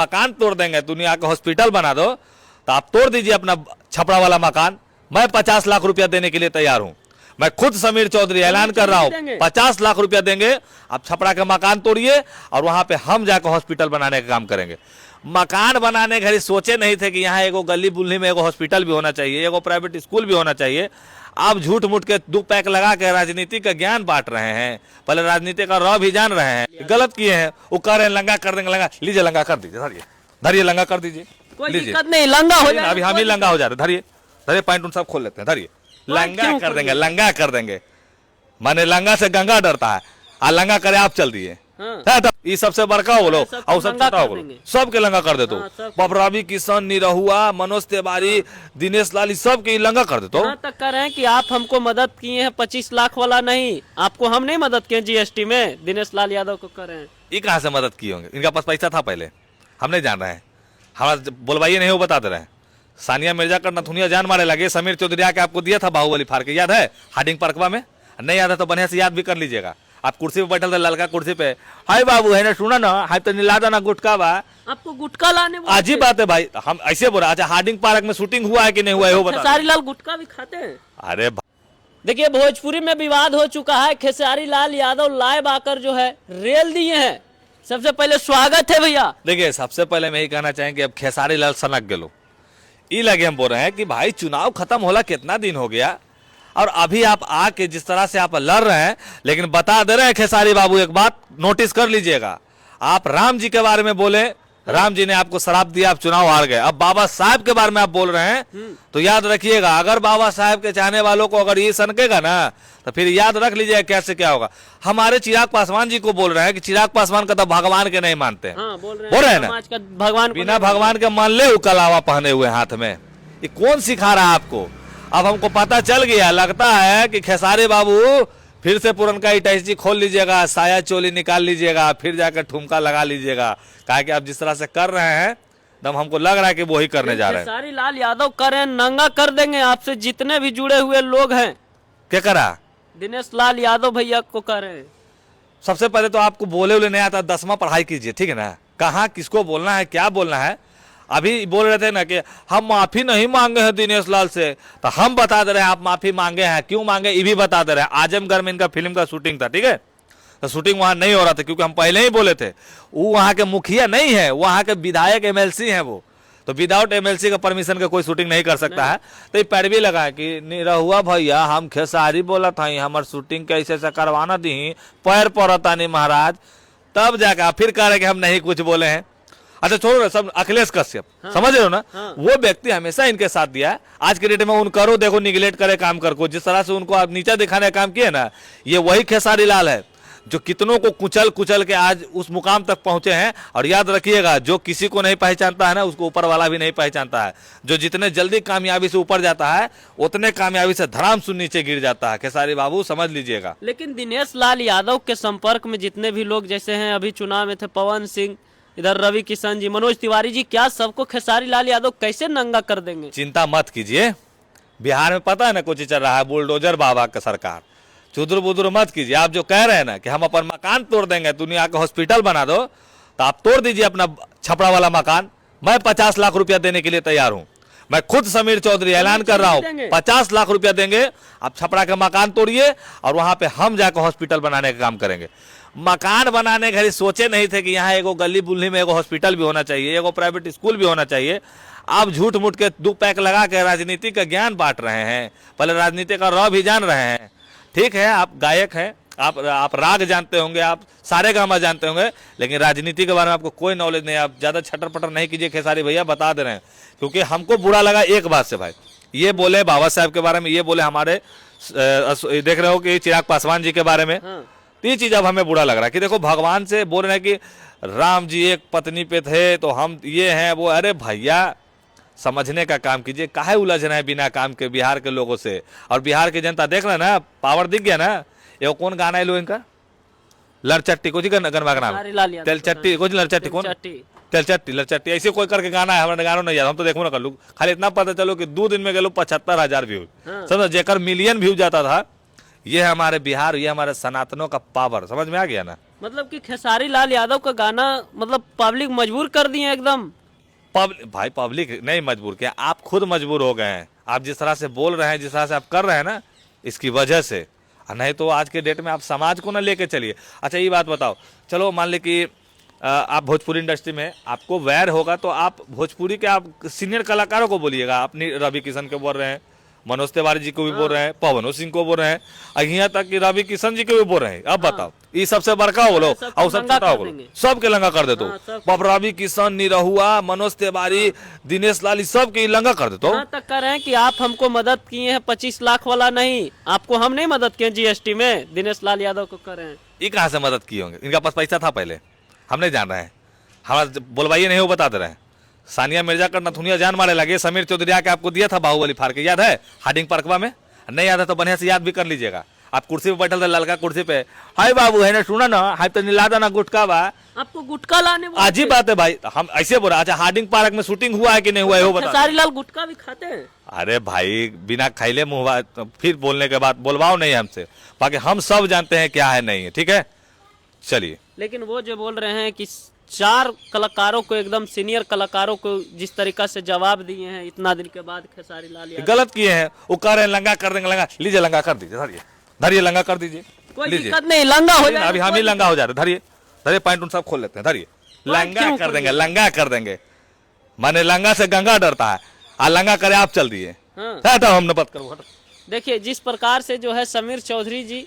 मकान तोड़ देंगे, दुनिया का हॉस्पिटल बना दो, तो आप तोड़ दीजिए अपना छपरा वाला मकान। मैं 50 लाख रुपया देने के लिए तैयार हूं। मैं खुद समीर चौधरी ऐलान कर रहा हूं, 50 लाख रुपया देंगे, आप छपरा का मकान तोड़िए और वहां पे हम जाकर हॉस्पिटल बनाने का काम करेंगे। मकान बनाने घड़ी सोचे नहीं थे कि यहाँ एगो गली बुल्ली में एगो हॉस्पिटल भी होना चाहिए, एगो प्राइवेट स्कूल भी होना चाहिए। आप झूठ मूठ के 2 पैक लगा के राजनीति का ज्ञान बांट रहे हैं, पहले राजनीति का रॉ भी जान रहे हैं, गलत किए हैं। वो कह रहे हैं लंगा कर देंगे, लंगा लीजिए, लंगा कर दीजिए, धरिए धरिए, लंगा कर दीजिए, कोई दिक्कत नहीं, लंगा हो जाए अभी हम ही लंगा हो जा रहे, धरिए धरिए, पैंट उन सब खोल लेते हैं, धरिए, लंगा कर देंगे, लंगा कर देंगे। माने लंगा से गंगा डरता है, आ लंगा करे आप चल दिए। ये सबसे बड़का हो लोग और सब छोटा हो लोग, सबके लंगा कर देते हो। बबरावी, किशन, निरहुआ, मनोज तिवारी, दिनेश लाल, सबके लंगा कर देते हो। तक कर रहे हैं कि आप हमको मदद किए हैं 25 लाख वाला नहीं, आपको हम नहीं मदद किए जीएसटी में, दिनेश लाल यादव को कर रहे हैं। ये कहाँ से मदद किए होंगे? इनका पास पैसा था पहले, हम नहीं जान रहे हैं, हमारा बोलवाइए नहीं, वो बता दे रहे हैं। सानिया मिर्जा का नथुनिया जान मारे लगे, समीर चौधरी आके आपको दिया था बाहुबली फाड़ के, याद है? हार्डिंग पार्कवा में नहीं याद है तो बढ़िया से याद भी कर लीजिएगा। आप कुर्सी पे बैठल थे, ललका कुर्सी पे, हाय बाबू है ना, सुना ना, हाय तो नीला ना गुटका बा, आपको गुटका लाने अजीब बात है भाई, हम ऐसे बोल रहे। अच्छा, हार्डिंग पार्क में शूटिंग हुआ है कि नहीं हुआ है वो बता। खेसारी लाल गुटका भी खाते हैं? अरे देखिए, भोजपुरी में विवाद हो चुका है, खेसारी लाल यादव लाइव आकर जो है रेल दिए हैं। सबसे पहले स्वागत है भैया। देखिए, सबसे पहले मैं यही कहना चाहेंगे, अब खेसारी लाल सनक गेलो ई लगे, हम बोल रहे हैं कि भाई चुनाव खत्म होला कितना दिन हो गया, और अभी आप आके जिस तरह से आप लड़ रहे हैं, लेकिन बता दे रहे हैं खेसारी बाबू, एक बात नोटिस कर लीजिएगा, आप राम जी के बारे में बोले, राम जी ने आपको शराप दिया, आप चुनाव हार गए। अब बाबा साहब के बारे में आप बोल रहे हैं, तो याद रखिएगा, अगर बाबा साहब के चाहने वालों को अगर ये सनकेगा ना, तो फिर याद रख लीजिएगा कैसे क्या होगा। हमारे चिराग पासवान जी को बोल रहे हैं कि चिराग पासवान का तो भगवान के नहीं मानते हैं, बोल रहे हैं ना, भगवान बिना भगवान के मान ले, कलावा पहने हुए हाथ में, ये कौन सिखा रहा है आपको? अब हमको पता चल गया, लगता है कि खेसारी बाबू फिर से पुरनका इटाची खोल लीजिएगा, साया चोली निकाल लीजिएगा, फिर जाकर ठुमका लगा लीजिएगा, कहा कि आप जिस तरह से कर रहे हैं, दम हमको लग रहा है कि वो ही करने जा रहे हैं। खेसारी लाल यादव करें, नंगा कर देंगे आपसे जितने भी जुड़े हुए लोग हैं। क्या करा? दिनेश लाल यादव भैया को कर रहे हैं। सबसे पहले तो आपको बोले नहीं आता, 10वां पढ़ाई कीजिए, ठीक है ना, कहाँ किसको बोलना है, क्या बोलना है। अभी बोल रहे थे ना कि हम माफी नहीं मांगे हैं दिनेश लाल से, तो हम बता दे रहे हैं आप माफी मांगे हैं, क्यों मांगे ये भी बता दे रहे हैं। आजमगढ़ में इनका फिल्म का शूटिंग था, ठीक है, तो शूटिंग वहां नहीं हो रहा था क्योंकि हम पहले ही बोले थे, वो वहां के मुखिया नहीं है, वहां के विधायक एमएलसी हैं, वो तो विदाउट एमएलसी का परमिशन का कोई शूटिंग नहीं कर सकता है। तो ये पैरवी लगा कि निरहुआ भैया हम खेसारी बोला था, हमारे शूटिंग कैसे से करवाना दी, पैर पड़ता नहीं महाराज, तब जाकर फिर कह रहे कि हम नहीं कुछ बोले हैं। अच्छा छोड़ो सब, अखिलेश कश्यप, समझ रहे हो ना, वो व्यक्ति हमेशा इनके साथ दिया है। आज के डेट में उन करो देखो निगलेक्ट करे काम कर को, जिस तरह से उनको आप नीचा दिखाने का काम किए ना, ये वही खेसारी लाल है जो कितनों को कुचल कुचल के आज उस मुकाम तक पहुंचे हैं। और याद रखिएगा, जो किसी को नहीं पहचानता है ना, उसको ऊपर वाला भी नहीं पहचानता है। जो जितने जल्दी कामयाबी से ऊपर जाता है, उतने कामयाबी से धड़ाम से नीचे गिर जाता है। खेसारी बाबू समझ लीजिएगा। लेकिन दिनेश लाल यादव के संपर्क में जितने भी लोग जैसे हैं, अभी चुनाव में थे पवन सिंह, इधर रवि किशन जी, मनोज तिवारी जी, क्या सबको खेसारी लाल यादव कैसे नंगा कर देंगे? चिंता मत कीजिए, बिहार में पता है ना कुछ चल रहा है, बुलडोजर बाबा का सरकार, चुदुर बुदुर मत कीजिए। आप जो कह रहे हैं ना कि हम अपन मकान तोड़ देंगे, दुनिया का हॉस्पिटल बना दो, तो आप तोड़ दीजिए अपना छपरा वाला मकान। मैं 50 लाख रुपया देने के लिए तैयार हूं। मैं खुद समीर चौधरी ऐलान कर रहा हूं, 50 लाख रुपया देंगे, आप छपरा का मकान तोड़िए और वहां पे हम जाकर हॉस्पिटल बनाने का काम करेंगे। मकान बनाने घड़ी सोचे नहीं थे कि यहाँ एगो गली बुल्ली में एगो हॉस्पिटल भी होना चाहिए, एगो प्राइवेट स्कूल भी होना चाहिए। आप झूठ मूठ के 2 पैक लगा के राजनीति का ज्ञान बांट रहे हैं, पहले राजनीति का रॉ भी जान रहे हैं। ठीक है, आप गायक हैं, आप राग जानते होंगे, आप सारे गामा जानते होंगे, लेकिन राजनीति के बारे में आपको कोई नॉलेज नहीं। आप ज्यादा छटर पटर नहीं कीजिए खेसारी भैया, बता दे रहे हैं। क्योंकि हमको बुरा लगा एक बात से भाई, ये बोले बाबा साहब के बारे में, ये बोले हमारे देख रहे हो कि चिराग पासवान जी के बारे में, तो ये चीज अब हमें बुरा लग रहा है कि देखो भगवान से बोल रहे हैं कि राम जी एक पत्नी पे थे तो हम ये हैं वो। अरे भैया समझने का काम कीजिए, काहे उलझ रहे हैं बिना काम के बिहार के लोगों से। और बिहार की जनता देख रहे ना, पावर दिख गया ना। ये कौन गाना है लो इनका, लड़चट्टी कुछ गनवा का नाम, तेलचट्टी कुछ लड़चट्टी कौन, तेलचट्टी लड़चट्टी ऐसे कोई करके गाना है, हमारे गानों नहीं याद, हम तो देखो ना कर लू। खाली इतना पता चलो कि 2 दिन में गए 75,000 व्यूज, समझो जेकर मिलियन व्यू जाता था। ये है हमारे बिहार, ये हमारे सनातनों का पावर, समझ में आ गया ना। मतलब कि खेसारी लाल यादव का गाना मतलब पब्लिक मजबूर कर दिए एकदम। भाई पब्लिक नहीं मजबूर किया, आप खुद मजबूर हो गए हैं। आप जिस तरह से बोल रहे हैं, जिस तरह से आप कर रहे हैं ना, इसकी वजह से। नहीं तो आज के डेट में आप समाज को ना लेके चलिए। अच्छा ये बात बताओ, चलो मान ले कि आप भोजपुरी इंडस्ट्री में आपको वैर होगा तो आप भोजपुरी के आप सीनियर कलाकारों को बोलिएगा। आप रवि किशन को बोल रहे हैं, मनोज तिवारी जी को भी बोल रहे हैं, पवन सिंह को बोल रहे हैं, और यहाँ तक कि रवि किशन जी को भी बोल रहे हैं। अब बताओ ये सबसे बड़का हो लो सबको और सब नंगा छोटा कर हो लो, देंगे। सबके लंगा कर देते हाँ, हो। सबको। बाप रवि किशन, निरहुआ, मनोज तिवारी, दिनेश लाल, सबके लंगा कर देते हो। यहाँ तक कर रहे हैं कि आप हमको मदद किए हैं 25 लाख वाला नहीं, आपको हम नहीं मदद किए जीएसटी में, दिनेश लाल यादव को कर रहे हैं। ये कहाँ से मदद किए होंगे? इनका पास पैसा था पहले, हम नहीं जान रहे हैं। हमारा बोलवाइए नहीं, वो बता दे रहे हैं। सानिया मिर्जा का नथुनिया जान मारे लगे, समीर चौधरी आके आपको दिया था बाहुबली फाड़ के, याद है? हार्डिंग पार्कवा में नहीं याद है तो बढ़िया से याद भी कर लीजिएगा। आप कुर्सी पे बैठल थे, ललका कुर्सी पे, हाय बाबू है ना, सुना ना, हाय तो नीला ना गुटका बा। आपको गुटखा लाने बोले अजीब थे। बात है भाई, हम ऐसे बोल रहे। अच्छा हार्डिंग पार्क में शूटिंग हुआ है कि नहीं हुआ है वो बता। खेसारी लाल गुटखा भी खाते हैं। अरे भाई बिना खैले मुंह फिर बोलने के बाद बोलवाओ नहीं हमसे, बाकी हम सब जानते हैं क्या है नहीं है, ठीक है? चलिए। लेकिन वो जो बोल रहे हैं कि 4 कलाकारों को, एकदम सीनियर कलाकारों को जिस तरीका से जवाब दिए हैं इतना दिन के बाद खेसारी लाल यादव, गलत किए हैं। वो कह रहे हैं लंगा कर देंगे, लंगा लीजिए, लंगा कर दीजिए, धरिए धरिए, लंगा कर दीजिए, कोई लीजिए। दिक्कत नहीं, लंगा हो जाए। अभी हम ही लंगा हो जा रहे, धरिए धरिए, पैंट उन सब खोल लेते हैं, धरिए, लंगा क्यों कर खोल देंगे, दिया? लंगा कर देंगे। माने लंगा से गंगा डरता है, आ लंगा करे आप चल दिए। हाँ। हटो, हमने बात करो, हटो। देखिए जिस प्रकार से जो है समीर चौधरी जी